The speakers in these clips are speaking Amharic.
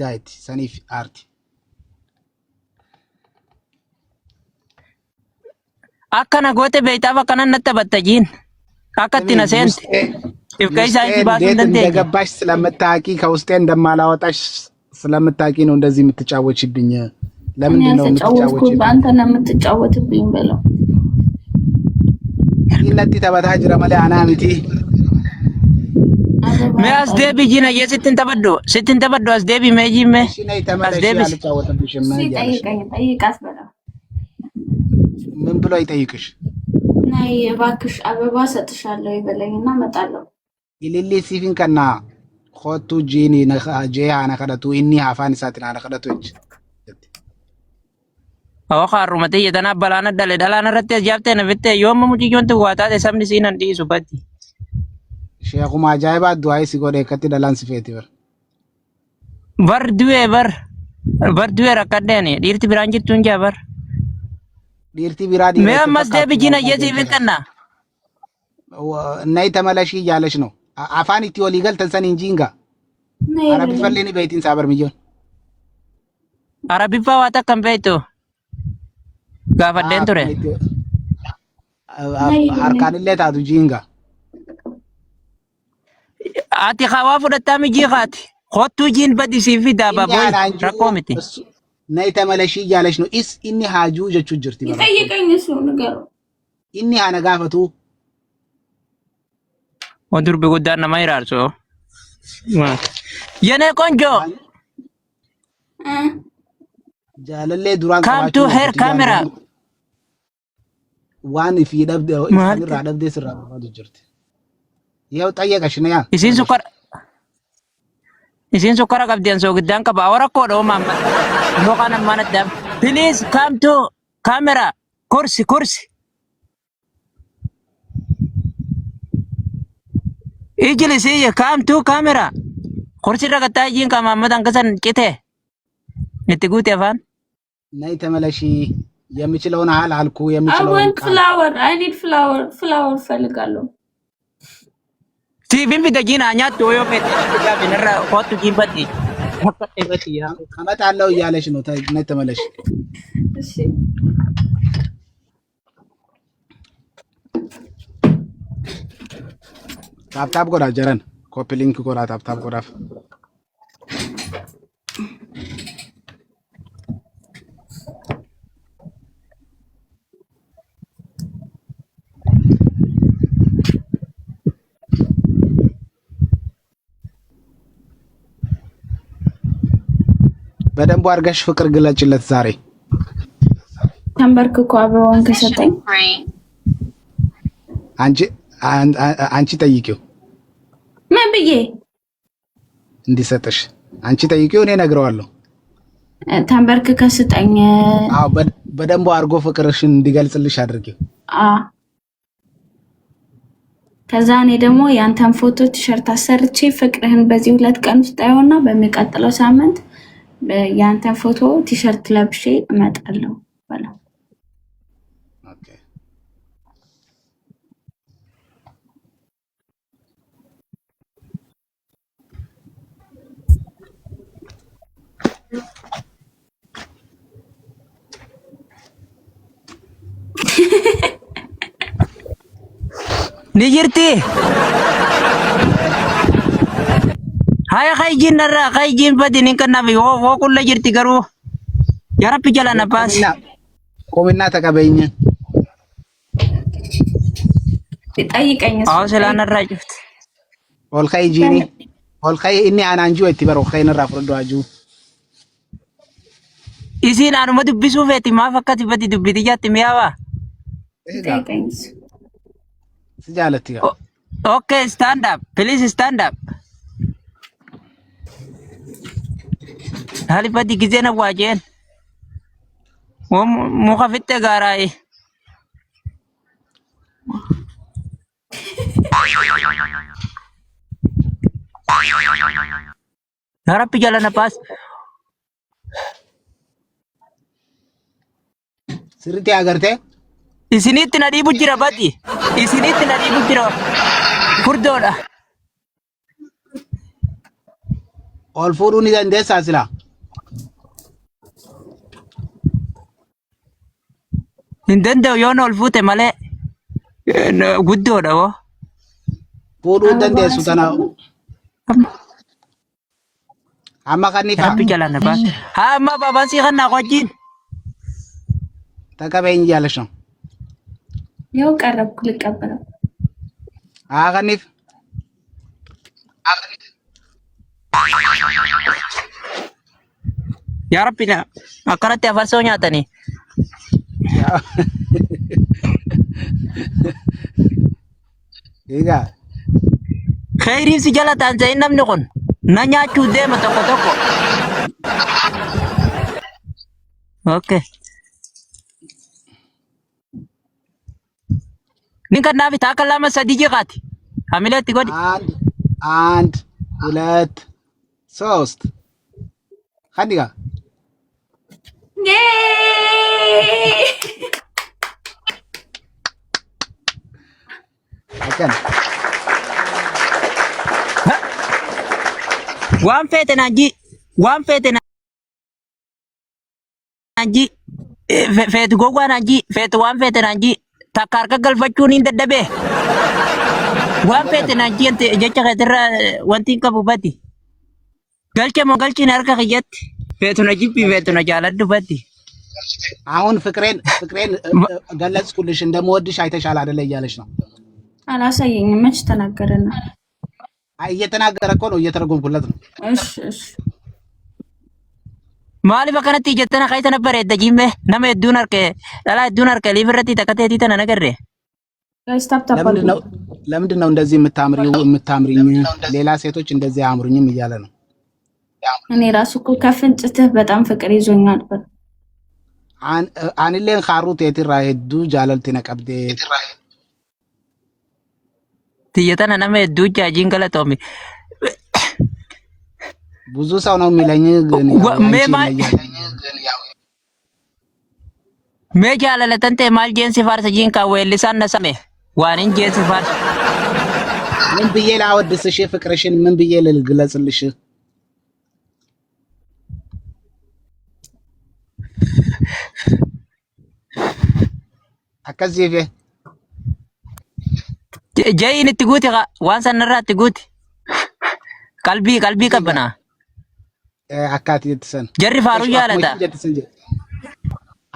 daayiti saniif aarti. Akkana goote beektaaf akkanan natti taphattajiin. Akkatti na seente. Ifka isaa itti baasuun dandeenya. እንደገባሽ ስለምታውቂ ከውስጤ እንደማላወጣሽ ስለምታውቂ ነው እንደዚህ የምትጫወችብኝ። ለምንድን ነው የምትጫወችብኝ? በአንተ ነው የምትጫወትብኝ በለው። ይነቲ ተበታ ጅራ ማለ አናሚቲ मैं आज देवी जी ने ये सित्तिन तबड्डो आज देवी मैं जी में आज देवी ጠይቃት በለው። ምን ብሎ ይጠይቅሽ? ናይ እባክሽ አበባ ሰጥሻለሁ ይበለኝና እመጣለሁ። ኢሊሊ ሲፊን ከና ኾቱ ጂኒ ጄሃ ነከደቱ ኢኒ ሃፋን ሳትና ነከደቱች oo kharumate yetana balana dalana ratte jabte na vitte yom muji jonte wata de samni sinan di subati ሼኹ ማጃይባ ዱአይ ሲጎደ ከቲ ደላን ሲፌቲ bar duwe rakadene dirti biranjit tunja bar ዲርቲ ቢራዲ me amas de bijina yesi vitana ናይ ተመለሺ እያለች ነው። አፋን ኢትዮ ሊገል ተንሰን እንጂንጋ አረቢ ፈለኒ በይቲን ሳበር ሚጆን arabi fa wata kambeto gaafadeen ture harkaanillee taatu jiinga ati khawaa fudhattaa mijii qaati kottuu jiin badisii fi daabaa rakkoo miti ናይ ተመለሺ እያለች ነው። ኢስ ኢኒ ሃጁ ጀቹ ጅርቲ ይጠይቀኝ እሱ ንገረው። ኢኒ ሃነ ጋፈቱ ወንዱር ቢጎዳና ማይራርሶ የኔ ቆንጆ ጃለሌ ዱራን come to her camera ዋን ፊ ደብደ ኢስራ ደብደ ስራ ባዱ ጅርቲ ያው ጠየቀሽ ነው ያ isin sukara qabdian so gidan ka bawara ko do mamma no kana manadam please come to camera kursi ijlisi come to camera kursi ragata yin ka mamma dan kasan kite nitiguti afan ናይ ተመለሺ የሚችለውን አል አልኩ የሚችለውን I need flower ፈልጋለሁ። Sifin fidagina nyaattu yoo fete binirra kootu jibbatti akka dhibati yaa ከመጣለው እያለች ነው። ናይ ተመለሺ እሺ ታፕታፕ ጎራ ጀረን ኮፒ ሊንክ ጎራ ታፕታፕ ጎራ በደንብ አድርገሽ ፍቅር ግለጭለት። ዛሬ ተንበርክኮ አበባውን ከሰጠኝ አንቺ ጠይቂው ምን ብዬ እንዲሰጥሽ አንቺ ጠይቂው፣ እኔ እነግረዋለሁ። ተንበርክከ ስጠኝ። አዎ በደንብ አድርጎ ፍቅርሽን እንዲገልጽልሽ አድርጊው። ከዛ እኔ ደግሞ ያንተን ፎቶ ቲሸርት አሰርቼ ፍቅርህን በዚህ 2 ቀን ውስጥ አይሆንና በሚቀጥለው ሳምንት ያንተን ፎቶ ቲሸርት ለብሼ እመጣለሁ በለው። ኦኬ nijirti haya khaijin narra khaijin badinin kanabi wo kulla jirti garu ya rabbi jala nafas ቆምና ተቀበይኝ ይጠይቀኝ አው ሰላና ራጅፍት ኦልኻይ ጂኒ ኦልኻይ እኒ አናንጁ እትበሮ ኦልኻይ ነራ ፍርዶ አጁ isin anuma dubbisu feti ma fakkati badi dubbiti jatti miyawa ይጠይቀኝ ስጃለቲ ጋ okay stand up please stand up hali badi gizena wajen muka fitte garai harap jalan napas ስሪቲ አገርቴ isinitti na dhiibu jira badi isinitti na dhiibu jira furdoodha ol fuudhuu ni dandeessaa silaa? Hin danda'u yoon ol fuute malee guddoodha woo. Fuudhuu hin dandeessu tana. Amma kan ifa. Rabbi jalaan na baase. Haa amma baabaan sii kan naa wajjin. Takabeen jaalashan. ያው ቀረብኩ ልቀበለው Haa kan ifa. Yaa Rabbi na akkanatti afarsoo nyaatanii. Egaa. Khayriif si jala ta'an namni kun na nyaachuu deema tokko tokko. Okay. Ninka naaf taaka lama sadii jeqaati. Hamileetti godhi. አንድ ሁለት ሶስት ኸኒጋ አከን waan feete naanji feetu gowwaa naanji feetu waan feete naanji takka harka galfachuun hin dadhabee waan feete naanji jecha keetirraa wanti hin qabu bati galche moo galchiin harka kiyyatti feetu na jibbi feetu na jaaladhu bati አሁን ፍቅሬን ገለጽኩልሽ እንደምወድሽ አይተሻል አይደለ እያለሽ ነው አላሳየኝም መች ተናገረና እየተናገረ እኮ ነው እየተረጎምኩለት ነው እሺ maaliif akkanatti jettana kaayita na bareedda jimme nama hedduun harke dhalaa hedduun harke liifirratti takkateetii tana nagarre ለምንድን ነው እንደዚህ የምታምሪኝ ሌላ ሴቶች እንደዚህ አያምሩኝም እያለ ነው እኔ ራሱ እኮ ከፍንጭትህ በጣም ፍቅር ይዞኛል አንሌን ካሩት የትራ ሄዱ ጃለልቲ ነቀብዴ tiyyatana nama hedduu jaajiin galatoome ብዙ ሰው ነው የሚለኝ ግን mee jaalalatan ta'e maal jeensi faarsa jiin kan weellisaan na same waan hin jeensi faarsa ምን ብዬ ላወድስሽ ፍቅርሽን ምን ብዬ ልግለጽልሽ አከዚህ jayin itti guuti waan sanarraa itti guuti qalbii qabbana አካቲ የተሰን jarri faaruu jaalata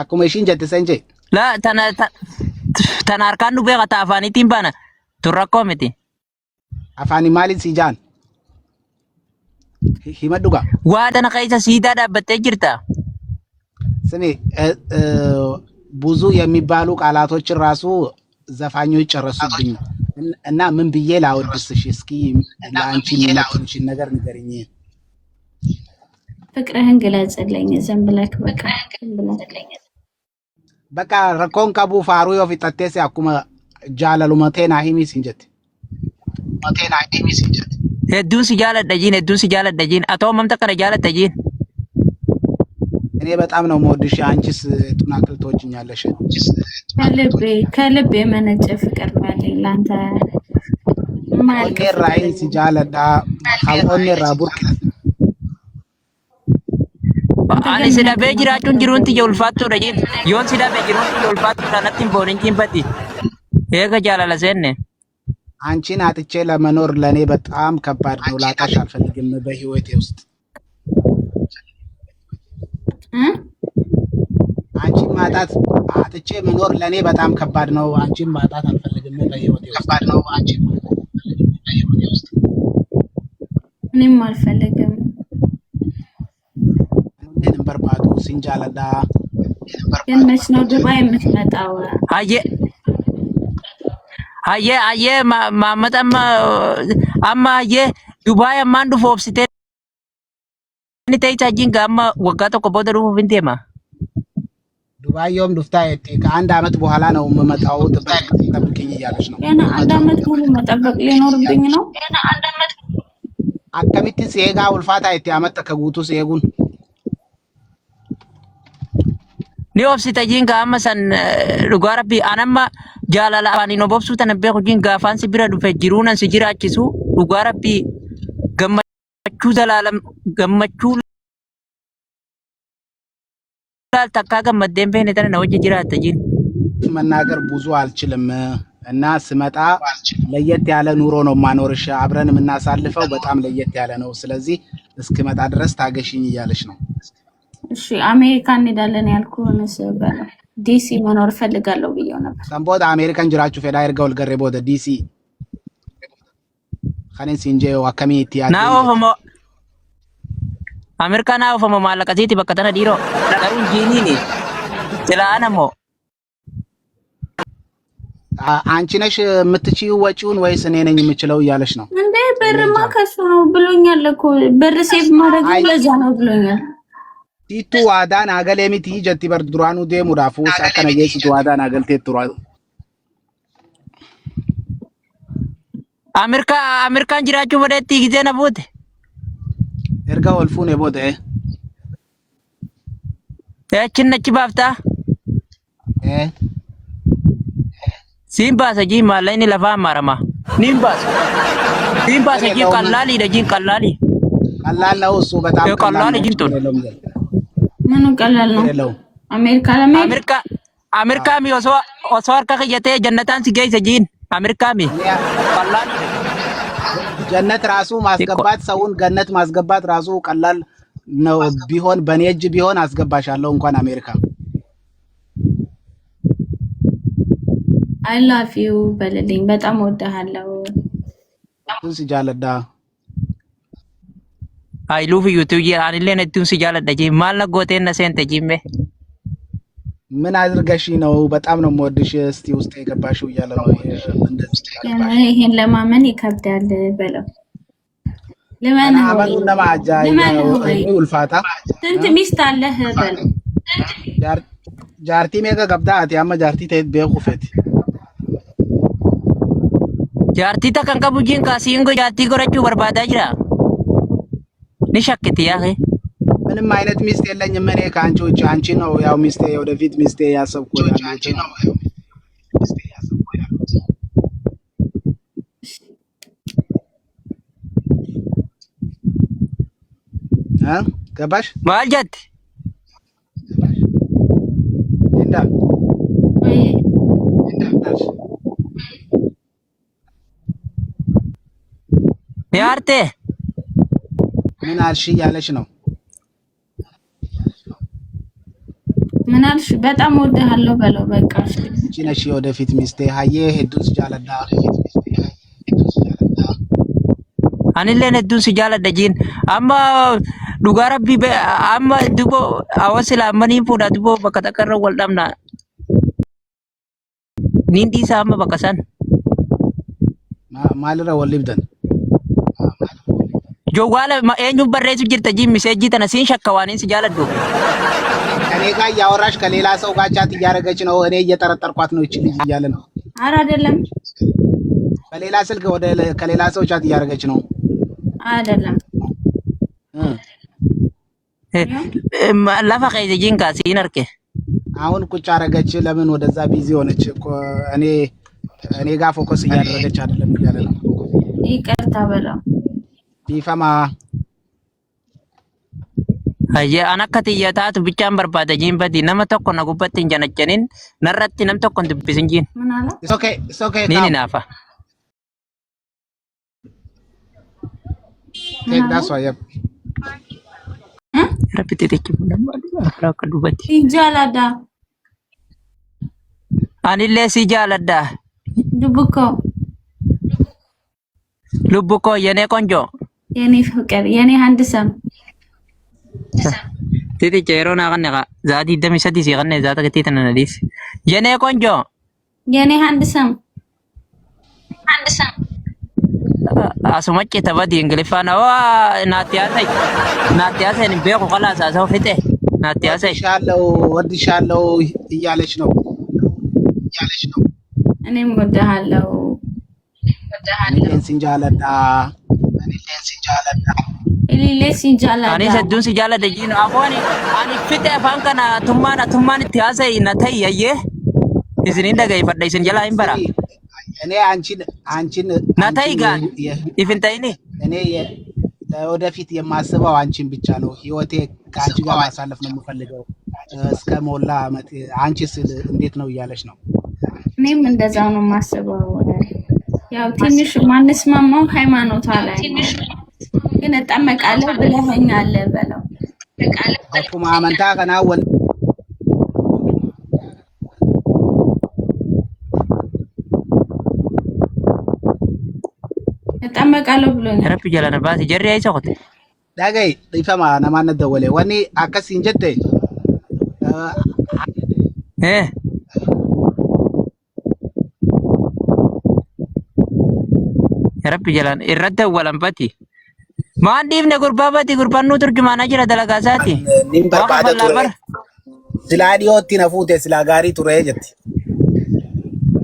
akkuma ishiin jette san jee la tana harkaan nu beekata afaanitiin bana tun rakkoo miti afaani maaliin si jaan himadhuga waa tana keessa siidaa dhaabbattee jirta ስሜ ብዙ የሚባሉ ቃላቶችን ራሱ ዘፋኞች ጨረሱብኝ እና ምን ብዬ ላወድስሽ እስኪ ለአንቺ የሚመጥንሽን ነገር ንገሪኝ ፍቅርህን ግለጽልኝ ዝም ብለህ በቃ ረኮን ቀቡ ፋሩ ዮፊጠቴስ አኩመ ጃለሉ መቴና ሂሚስ እንጀት hedduun si jaaladha jiin atoo mamta kana jaalatta jiin እኔ በጣም ነው የምወድሽ አንቺስ ጡናክል ትወጂኛለሽ ከልቤ የመነጨ ፍቅር ነው ያለኝ ላንተ ኦኔ ራይ ሲጃለዳ ካልኦኔ ራቡር ani sidhabee jiraachuun jiruun tiyya ulfaattuudha jiin yoon sidhabee jiruun tiyya ulfaattuudha natti hin boonin jiinfatti eega jaalala seenne አንቺን አጥቼ ለመኖር ለኔ በጣም ከባድ ነው ላጣሽ አልፈልግም በህይወቴ ውስጥ አንቺን ማጣት አጥቼ መኖር ለኔ በጣም ከባድ ነው አንቺን ማጣት አልፈልግም በህይወቴ ውስጥ ከባድ ነው አንቺን ማጣት አልፈልግም በህይወቴ ውስጥ እኔም አልፈልግም እኔንም በርባቱ ሲንጃለዳ ግን መች ነው ዱባይ የምትመጣው aye maammata amma aye Dubaay ammaan dhufu obsitee ni ta'e jiin amma waggaa tokko booda dhufuuf hin deema ዱባይ ዮም ዱፍታ የት ከአንድ አመት በኋላ ነው የምመጣው ጠብቂኝ እያለች ነው ገና አንድ አመት ሙሉ መጠበቅ ሊኖርብኝ ነው አከሚቲ ሲሄጋ ውልፋታ የት አመት ከጉቱ ሲሄጉን ni obsita jiin amma san dhugaa rabbi anamma jaalala afaaniin obobsuu tana beeku jiin gaafaan si bira dhufe jiruunan si jiraachisu dhugaa rabbi ዘላለም ገመቹ ላልተካ ገመደን በእኔ ነው ወጅ ጅራት ጂን መናገር ብዙ አልችልም እና ስመጣ ለየት ያለ ኑሮ ነው ማኖርሽ አብረን የምናሳልፈው በጣም ለየት ያለ ነው ስለዚህ እስክመጣ ድረስ ታገሽኝ እያለች ነው እሺ አሜሪካን እንሄዳለን ያልኩህንስ በለው ዲሲ መኖር ፈልጋለሁ ብዬው ነበር ሰምቦት አሜሪካን ጅራችሁ ፌዳ ይርጋው ልገረቦት ዲሲ ከኔ ሲንጄው አከሚቲ ያ ናውፈሞ አሜሪካ ናውፈሞ ማለቀሲቲ በከተና ዲሮ ለሩን ጂኒኒ ስለአነሞ አንቺ ነሽ የምትችይው ወጪውን ወይስ እኔ ነኝ የምችለው እያለች ነው እንዴ ብርማ ከሱ ነው ብሎኛል እኮ ብር ሴቭ ማድረግ ለዛ ነው ብሎኛል ቲቱ ዋዳን አገሌሚቲ ጀቲ በር ድራኑ ደሙራፉ ሳከነ የሲቱ ዋዳን አገልቴ ትሯል አሜሪካን ጅራችሁ ወደቲ ጊዜ ነቦት ኤርጋ ወልፉን የቦደ ያችነች ባፍታ ሲምባሰ ጂ ማለኒ ለፋ ማረማ ሲምባሰ ጂ ቀላሊ ደጂን ቀላሊ ቀላል ነው እሱ በጣም ቀላል ጂንቶ ምኑ ቀላል ነው አሜሪካ ሚ ኦሶር ከየተ ጀነታን ሲገይ ሰጂን አሜሪካ ሚ ቀላል ጀነት ራሱ ማስገባት ሰውን ገነት ማስገባት ራሱ ቀላል ነው ቢሆን በኔ እጅ ቢሆን አስገባሻለሁ እንኳን አሜሪካ I love you በለልኝ በጣም ወደሃለሁ ቱን ሲጃለዳ I love you too አንለነ ቱን ሲጃለዳ ጂ ማልነ ጎቴነ ሰንተ ጂሜ ምን አድርገሽ ነው በጣም ነው የምወድሽ እስቲ ውስጥ የገባሽው እያለ ነው እንደዚህ ይሄን ለማመን ይከብዳል በለው ለማን አማኑ ለማጃ ይውልፋታ ስንት ሚስት አለህ በለው ጃርቲ ሜጋ ገብዳት ያማ ጃርቲ ተይት በቁፈት ጃርቲ ተከን ቀቡጂን ካሲንጎ ጃርቲ ጎረቹ በርባዳ ጅራ ንሸክት ያሄ ምንም አይነት ሚስት የለኝም እኔ ካንቺ ውጭ አንቺ ነው ያው ሚስቴ ወደፊት ሚስቴ ያሰብኩ አንቺ ነው ያው ሚስቴ ያሰብኩ ያሉት ገባሽ ማልጀት እንዳ ያርቴ ምን አልሽ ያለሽ ነው ምን አልሽ በጣም ወደሃለሁ በለው በቃ እቺ ነሽ ወደፊት ሚስቴ ሃዬ ሄዱስ ጃለዳ አንለነ ዱን ሲጃለዳ ጂን አማ ዱጋራቢ አማ ድቦ አወስላ አመኒ ፉዳ ድቦ በከተቀረ ወልዳምና ኒንዲ ሳማ በከሰን ማልረ ወልብደን ጆዋለ ኤኙ በሬሱ ጅርተ ጂ ሚሴጂ ተነሲን ሸከዋኒን ሲጃለዱ እኔ ጋር ያወራሽ ከሌላ ሰው ጋር ቻት እያደረገች ነው እኔ እየጠረጠርኳት ነው እቺ ልጅ እያለ ነው ኧረ አይደለም በሌላ ስልክ ወደ ከሌላ ሰው ቻት እያደረገች ነው አይደለም ለፋ ከይዘ ጂን ካሲን አርኬ አሁን ቁጭ አረገች ለምን ወደዛ ቢዚ ሆነች እኮ እኔ ጋር ፎከስ እያደረገች አይደለም እያለ ነው ይቅርታ በለው ቢፈማ አየ አናከቲ የታት ብቻን በርባደ ጂን በዲ ነመ ተኮ ነጉበት እንጀነጨኒን ነረቲ ነም ተኮ እንድብስን ጂን ምን አለ it's okay ኒኒ ናፋ take that so yep ረፒቴቴች ምንማል አፍራቀ ዱበት ይጃላዳ አንለ ሲጃላዳ ሉቡኮ የኔ ቆንጆ የኔ ፍቅር የኔ ሃንድሰም ቴቴ ጨሮና ቀነቃ ዛዲ ደሚሰዲ ሲቀነ ዛታ ከቴተና ነዲስ የኔ ቆንጆ የኔ ሃንድሰም አሱመጭ ተባዲ እንግሊፋና ዋ ናቲያሰን ቤቁ خلاص አሰው ፍጤ ናቲያሰ ወድሻለው እያለች ነው እኔም ወድሃለው ሲንጃለዳ አኔ ሰዱን ሲጃለዳ ጂን አፎኒ አኒ ፍጤ ፋንከና ቱማን tiyaase natay yaye isinin dagay fadda isin jala imbara እኔ አንቺን natay gan ifintayni እኔ ወደፊት የማስበው አንቺን ብቻ ነው። ህይወቴ ከአንቺ ጋር ማሳለፍ ነው የምፈልገው እስከ ሞላ ዓመት። አንቺስ እንዴት ነው እያለች ነው? እኔም እንደዛው ነው የማስበው። ያው ትንሽ ማንስማማው ሃይማኖቷ ላይ ነው። ግን እጠመቃለሁ ብለኸኛል በለው። አኩማ አመንታ ከና ወን እጠመቃለሁ ብሎኛል። ረብ ጀላነ ባቲ ጀሪ አይሰውት ዳገይ ይፈማ ነማነ ደወለ ወኒ አከስ እንጀቴ ረብ ጀላነ ኢረተ ወለምባቲ ማንዲፍ ነጉርባባቲ ጉርባኑ ትርጁማና ጅራ ደለጋሳቲ ኒምባባደ ስላዲዮቲ ነፉቴ ስላጋሪ ቱሬ ጀቲ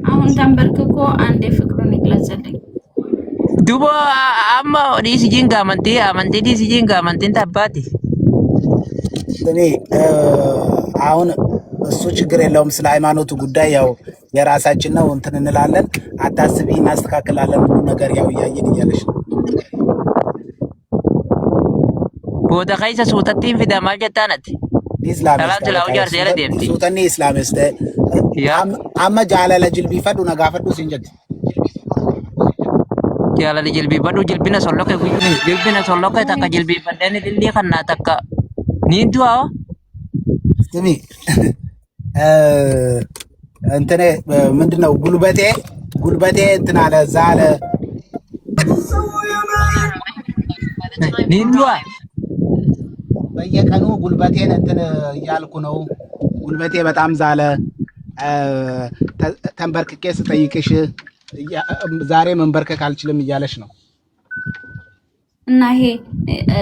አሁን ተንበርክኮ አንዴ ፍቅሩን ይግለጽልኝ። ዱቦ አማ ዲሲ ጂንጋ አመንቲ ዲሲ ጂንጋ አመንቲን ታባቲ እኔ አሁን እሱ ችግር የለውም። ስለ ሃይማኖቱ ጉዳይ ያው የራሳችን ነው እንትን እንላለን። አታስቢ፣ እናስተካክላለን ሁሉ ነገር ያው እያየን እያለሽ ነው። ቦታ ከይሰ ሱተቲን ፊዳ ማልጀታነት ኢስላም ሰላም ስላው ጃር ዘለ ደምቲ ሱተኒ ኢስላም እስተ አማ ጃላለ ጅልቢ ፈዱ ነጋፈዱ ሲንጀት ያላ ጅልቢ ፈዱ ጅልቢና ሶሎከ ጉዩ ጅልቢና ሶሎከ ታካ ጅልቢ ፈደኒ ድልዲ ከና ታካ ኒንቱ አዎ ስሚ እንትኔ ምንድነው ጉልበቴ እንትን አለ ዛለ ኒንቱ በየቀኑ ጉልበቴን እንትን እያልኩ ነው። ጉልበቴ በጣም ዛለ። ተንበርክኬ ስጠይቅሽ ዛሬ መንበርከክ አልችልም እያለሽ ነው። እና ይሄ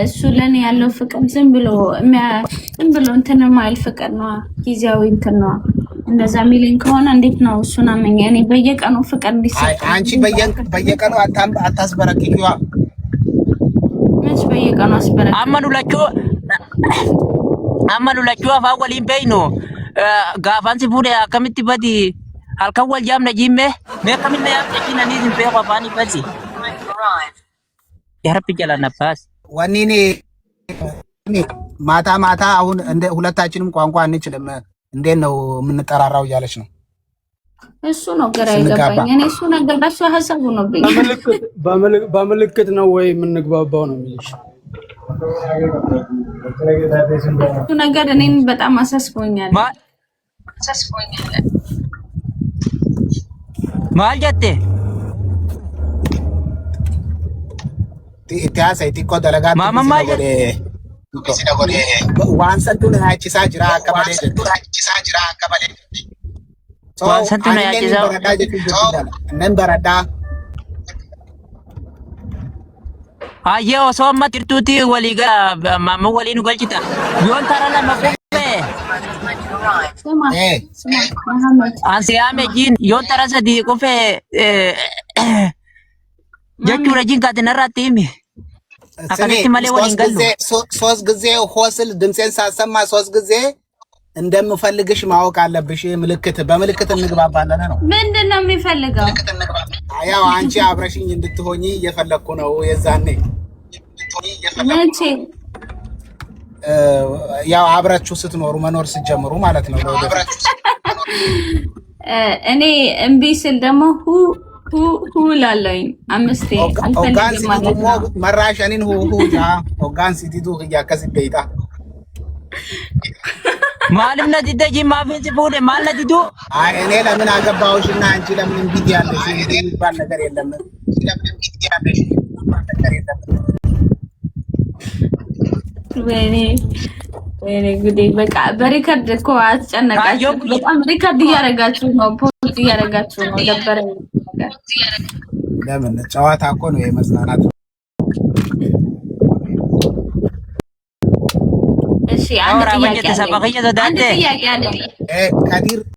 እሱ ለኔ ያለው ፍቅር ዝም ብሎ እንትን ማይል ፍቅር ነው፣ ጊዜያዊ እንትን ነው። እንደዛ ሚሊን ከሆነ እንዴት ነው እሱን አመኘ? እኔ በየቀኑ ፍቅር እንዲሰጥ አንቺ በየቀኑ አታስበረክኪዋ። መች በየቀኑ አስበረክኪ? አመኑላችሁ አፋን ወሊን በይኑ ጋፋን ሲፉደ አከሚtti badi halkan wal jaamna jimme mee kaminna yaamna jinani sin beeku afaani badi ያ ረብ ጀላ ነፋስ ወኒኔ ማታ አሁን እንደ ሁለታችንም ቋንቋ አንችልም፣ እንዴት ነው የምንጠራራው እያለች ነው። እሱ ነው ግራ የገባኝ። እኔ እሱ ነገር በሱ ሐሳቡ ነው ብኝ በምልክት ነው ወይ የምንግባባው ነው የሚልሽ እሱ ነገር እኔን በጣም አሳስቦኛል። ማል ጀቴ ኢቲያሳ ኢቲኮ ደለጋት ማማማ ዋንሰንቱን ሃቺሳ ጅራ አከባለ ዋንሰንቱን ሃቺሳ ነንበረዳ አየ ኦሶማ ትርቱቲ ወሊጋ ማማ ወሊኑ ገልጭታ ዮን ታራላ መቆበ ስማ መሐመድ አንሲያሜ ጂን ዮን ታራሰ ዲ ቆፈ ጀቹ ረጂን ካተነራቲሚ አከለቲ ማለ ወሊንገሉ ሶስት ጊዜ ሆስል ድምጼን ሳሰማ ሶስት ጊዜ እንደምፈልግሽ ማወቅ አለብሽ። በምልክት እንግባባለን ነው። ምንድነው የሚፈልገው? ያው አንቺ አብረሽኝ እንድትሆኚ እየፈለኩ ነው። የዛኔ መቼ? ያው አብራችሁ ስትኖሩ መኖር ስትጀምሩ ማለት ነው። እኔ እምቢ ስል ደግሞ ሁ ላለኝ አምስቴ አልፈልግም ማለት ነው። መራሸኒን ጃ ኦጋን ሲቲቱ ያከስ በይታ ማለም ነዲደጂ ማፈንስ ፎደ ማለዲዱ አይ እኔ ለምን አገባውሽና አንቺ ለምን እንግዲህ ያለሽ የሚባል ነገር የለም። ለምን እንግዲህ ያለሽ የሚባል ነገር የለም። ወይኔ ጉዴ! በቃ በሪከርድ እኮ አትጨነቃችሁ። በጣም ሪከርድ እያደረጋችሁ ነው፣ ፖስት እያደረጋችሁ ነው። ደበረኝ። ለምን ጨዋታ እኮ ነው የመዝናናት። እሺ አንድ ጥያቄ አለ።